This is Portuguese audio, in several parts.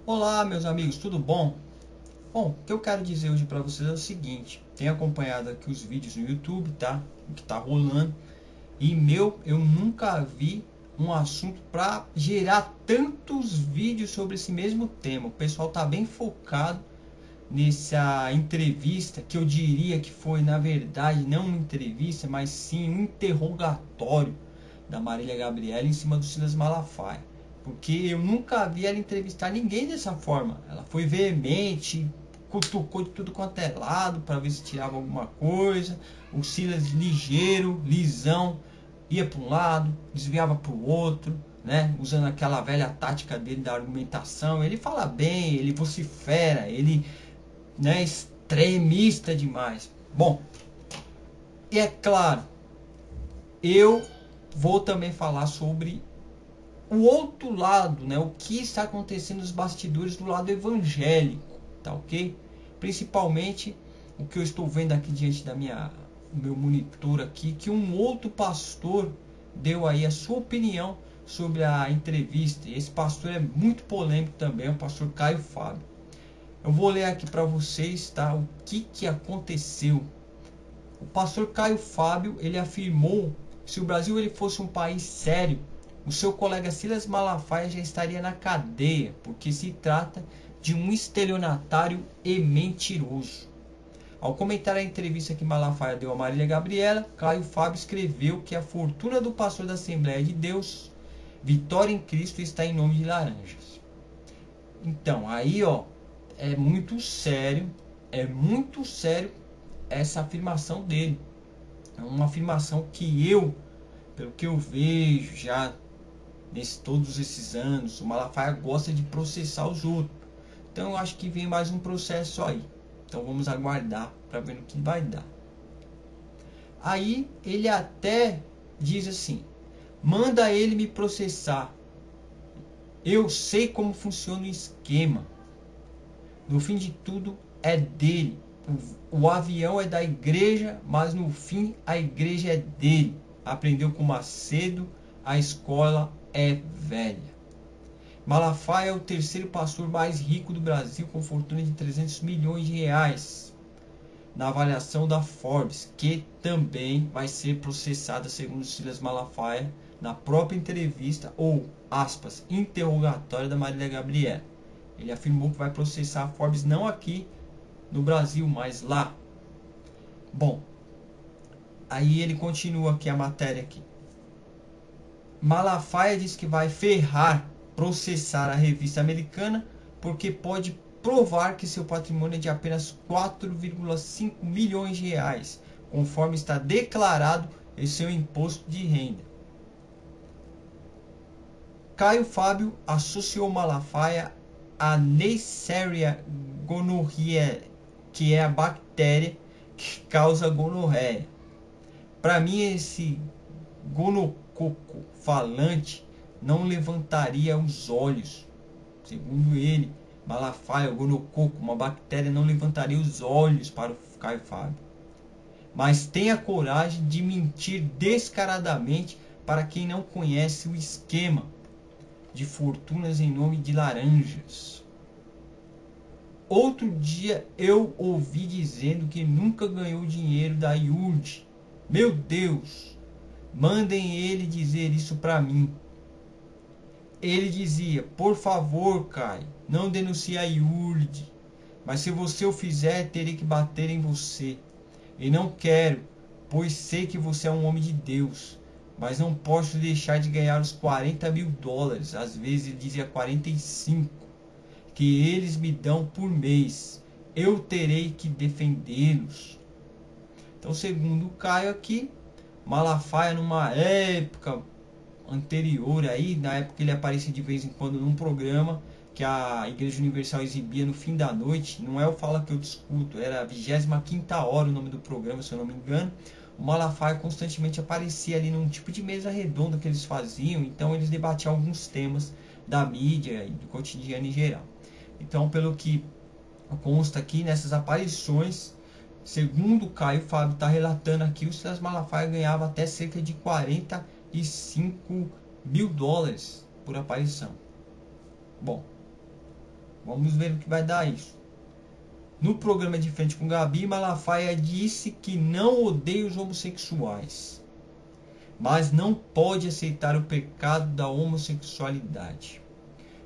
Olá, meus amigos, tudo bom? Bom, o que eu quero dizer hoje para vocês é o seguinte: tenho acompanhado aqui os vídeos no YouTube, tá? O que tá rolando. E eu nunca vi um assunto para gerar tantos vídeos sobre esse mesmo tema. O pessoal tá bem focado nessa entrevista, que eu diria que foi, na verdade, não uma entrevista, mas sim um interrogatório da Marília Gabriela em cima do Silas Malafaia. Porque eu nunca vi ela entrevistar ninguém dessa forma. Ela foi veemente, cutucou de tudo quanto é lado para ver se tirava alguma coisa. O Silas ligeiro, lisão, ia para um lado, desviava para o outro, né? Usando aquela velha tática dele da argumentação. Ele fala bem, ele vocifera, ele, né, extremista demais. Bom, e é claro, eu vou também falar sobre o outro lado, né, o que está acontecendo nos bastidores do lado evangélico, tá ok? Principalmente o que eu estou vendo aqui diante do meu monitor aqui, que um outro pastor deu aí a sua opinião sobre a entrevista. E esse pastor é muito polêmico também, o pastor Caio Fábio. Eu vou ler aqui para vocês, tá, o que aconteceu. O pastor Caio Fábio, ele afirmou que se o Brasil ele fosse um país sério, o seu colega Silas Malafaia já estaria na cadeia, porque se trata de um estelionatário e mentiroso. Ao comentar a entrevista que Malafaia deu a Marília Gabriela, Caio Fábio escreveu que a fortuna do pastor da Assembleia de Deus, Vitória em Cristo, está em nome de laranjas. Então, aí ó, é muito sério essa afirmação dele. É uma afirmação que pelo que eu vejo já todos esses anos, o Malafaia gosta de processar os outros. Então eu acho que vem mais um processo aí. Então vamos aguardar para ver no que vai dar. Aí ele até diz assim: manda ele me processar. Eu sei como funciona o esquema. No fim de tudo é dele. O avião é da igreja, mas no fim a igreja é dele. Aprendeu com Macedo, a escola é velha. Malafaia é o terceiro pastor mais rico do Brasil, com fortuna de 300 milhões de reais, na avaliação da Forbes, que também vai ser processada, segundo Silas Malafaia, na própria entrevista ou, aspas, interrogatório da Marília Gabriela. Ele afirmou que vai processar a Forbes não aqui no Brasil, mas lá. Bom, aí ele continua aqui a matéria aqui. Malafaia diz que vai processar a revista americana porque pode provar que seu patrimônio é de apenas 4,5 milhões de reais, conforme está declarado em seu imposto de renda. Caio Fábio associou Malafaia a Neisseria gonorrhoeae, que é a bactéria que causa gonorreia. Para mim, esse gonococo falante não levantaria os olhos. Segundo ele, Malafaia, o gonococo, uma bactéria, não levantaria os olhos para o Caio Fábio. Mas tem a coragem de mentir descaradamente para quem não conhece o esquema de fortunas em nome de laranjas. Outro dia eu ouvi dizendo que nunca ganhou dinheiro da IURD. Meu Deus, mandem ele dizer isso para mim. Ele dizia: por favor, Caio, não denuncie a IURD, mas se você o fizer, terei que bater em você. E não quero, pois sei que você é um homem de Deus, mas não posso deixar de ganhar os 40 mil dólares, às vezes ele dizia 45, que eles me dão por mês. Eu terei que defendê-los. Então, segundo o Caio aqui, Malafaia, numa época anterior aí, na época ele aparecia de vez em quando num programa que a Igreja Universal exibia no fim da noite, não é o Fala Que Eu Discuto, era a 25ª hora o nome do programa, se eu não me engano. O Malafaia constantemente aparecia ali num tipo de mesa redonda que eles faziam, então eles debatiam alguns temas da mídia e do cotidiano em geral. Então, pelo que consta aqui nessas aparições, segundo o Caio Fábio está relatando aqui, o Silas Malafaia ganhava até cerca de 45 mil dólares por aparição. Bom, Vamos ver o que vai dar isso. No programa De Frente com Gabi, Malafaia disse que não odeia os homossexuais, mas não pode aceitar o pecado da homossexualidade.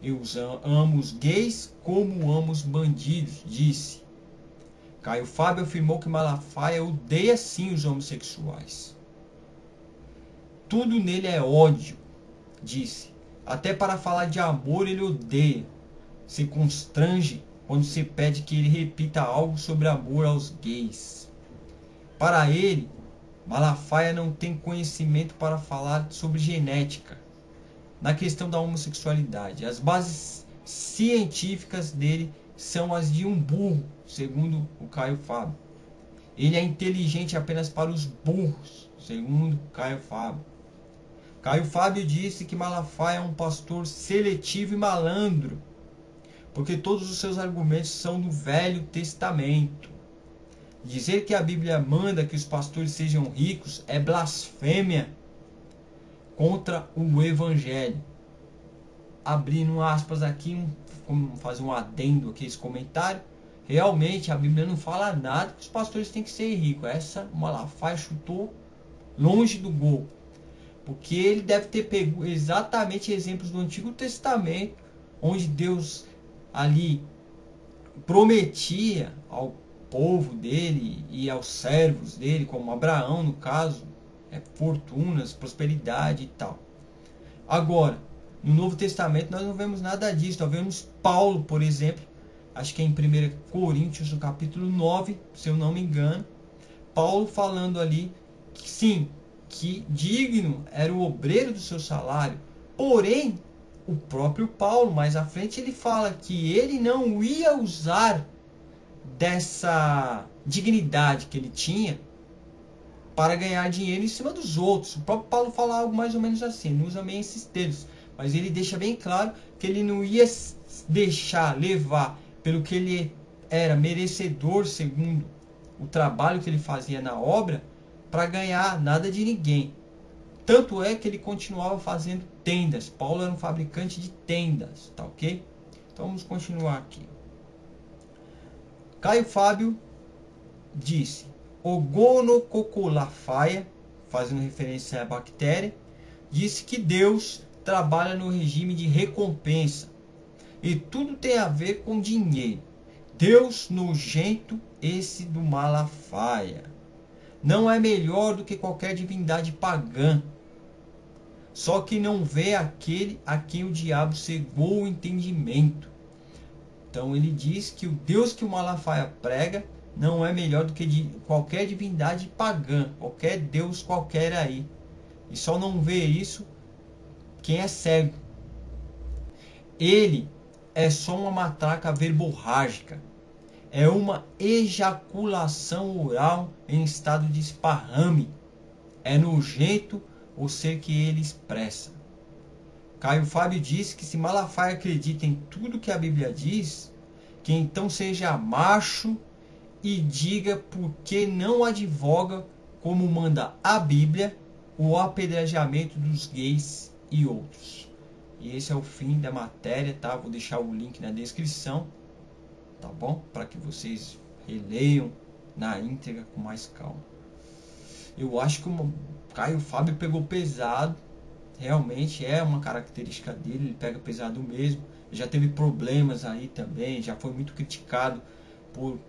Eu amo os gays como amo os bandidos, disse. Caio Fábio afirmou que Malafaia odeia sim os homossexuais. Tudo nele é ódio, disse. Até para falar de amor ele odeia. Se constrange quando se pede que ele repita algo sobre amor aos gays. Para ele, Malafaia não tem conhecimento para falar sobre genética na questão da homossexualidade. As bases científicas dele são as de um burro, segundo o Caio Fábio. Ele é inteligente apenas para os burros, segundo Caio Fábio. Caio Fábio disse que Malafaia é um pastor seletivo e malandro, porque todos os seus argumentos são do Velho Testamento. Dizer que a Bíblia manda que os pastores sejam ricos é blasfêmia contra o Evangelho. Abrindo aspas aqui, vamos fazer um adendo aqui esse comentário. Realmente a Bíblia não fala nada que os pastores têm que ser ricos. Essa Malafaia chutou longe do gol, porque ele deve ter pego exatamente exemplos do Antigo Testamento, onde Deus ali prometia ao povo dele e aos servos dele, como Abraão no caso, fortunas, prosperidade e tal. Agora, no Novo Testamento nós não vemos nada disso. Nós vemos Paulo, por exemplo, acho que é em 1 Coríntios, no capítulo 9, se eu não me engano, Paulo falando ali que sim, que digno era o obreiro do seu salário. Porém, o próprio Paulo, mais à frente, ele fala que ele não ia usar dessa dignidade que ele tinha para ganhar dinheiro em cima dos outros. O próprio Paulo fala algo mais ou menos assim, não usa bem esses termos, mas ele deixa bem claro que ele não ia deixar levar pelo que ele era merecedor, segundo o trabalho que ele fazia na obra, para ganhar nada de ninguém. Tanto é que ele continuava fazendo tendas. Paulo era um fabricante de tendas, tá ok? Então vamos continuar aqui. Caio Fábio disse: o Gonococolafaia, fazendo referência à bactéria, disse que Deus trabalha no regime de recompensa e tudo tem a ver com dinheiro. Deus nojento esse do Malafaia. Não é melhor do que qualquer divindade pagã. Só que não vê aquele a quem o diabo cegou o entendimento. Então ele diz que o Deus que o Malafaia prega não é melhor do que qualquer divindade pagã, qualquer Deus qualquer aí. E só não vê isso quem é cego. Ele é só uma matraca verborrágica. É uma ejaculação oral em estado de esparrame. É nojento o ser que ele expressa. Caio Fábio disse que se Malafaia acredita em tudo que a Bíblia diz, que então seja macho e diga por que não advoga, como manda a Bíblia, o apedrejamento dos gays e outros. E esse é o fim da matéria, tá? Vou deixar o link na descrição, tá bom? Para que vocês releiam na íntegra com mais calma. Eu acho que o Caio Fábio pegou pesado. Realmente é uma característica dele, ele pega pesado mesmo. Ele já teve problemas aí também, já foi muito criticado por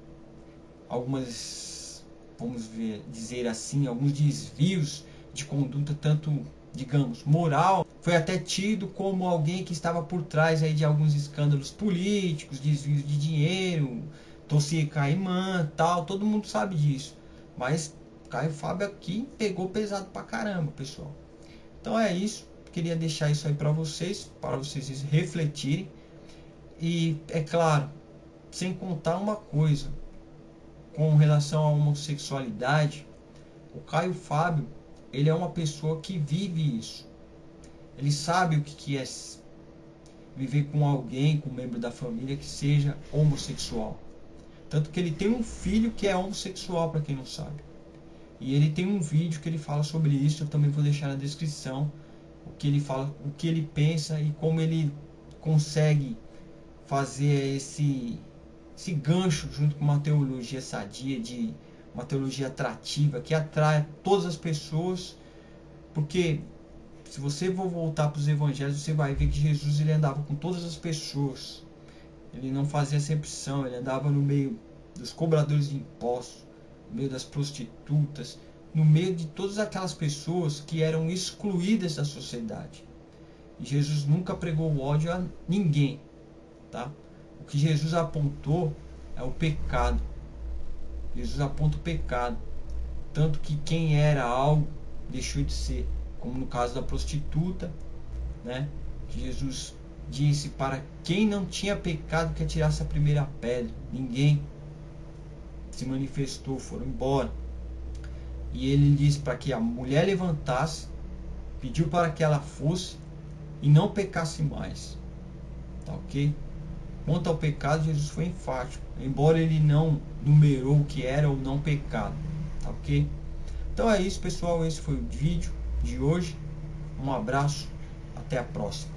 algumas, vamos dizer assim, alguns desvios de conduta, tanto, digamos, moral. Foi até tido como alguém que estava por trás aí de alguns escândalos políticos, desvios de dinheiro, Tossie Caimã, tal, todo mundo sabe disso. Mas Caio Fábio aqui pegou pesado pra caramba, pessoal. Então é isso, queria deixar isso aí para vocês refletirem. E é claro, sem contar uma coisa, com relação à homossexualidade, o Caio Fábio, ele é uma pessoa que vive isso. Ele sabe o que é viver com alguém, com um membro da família que seja homossexual. Tanto que ele tem um filho que é homossexual, para quem não sabe. E ele tem um vídeo que ele fala sobre isso, eu também vou deixar na descrição o que ele fala, o que ele pensa e como ele consegue fazer esse gancho junto com uma teologia sadia, de uma teologia atrativa, que atrai todas as pessoas, porque se você for voltar para os evangelhos, você vai ver que Jesus ele andava com todas as pessoas, ele não fazia acepção, ele andava no meio dos cobradores de impostos, no meio das prostitutas, no meio de todas aquelas pessoas que eram excluídas da sociedade. E Jesus nunca pregou ódio a ninguém, tá? O que Jesus apontou é o pecado. Jesus aponta o pecado, tanto que quem era algo deixou de ser, como no caso da prostituta, né? Que Jesus disse para quem não tinha pecado que atirasse a primeira pedra. Ninguém se manifestou, foram embora. E ele disse para que a mulher levantasse, pediu para que ela fosse e não pecasse mais, tá ok? Quanto ao pecado, Jesus foi enfático, embora ele não numerou o que era ou não pecado, tá ok? Então é isso, pessoal, esse foi o vídeo de hoje. Um abraço, até a próxima.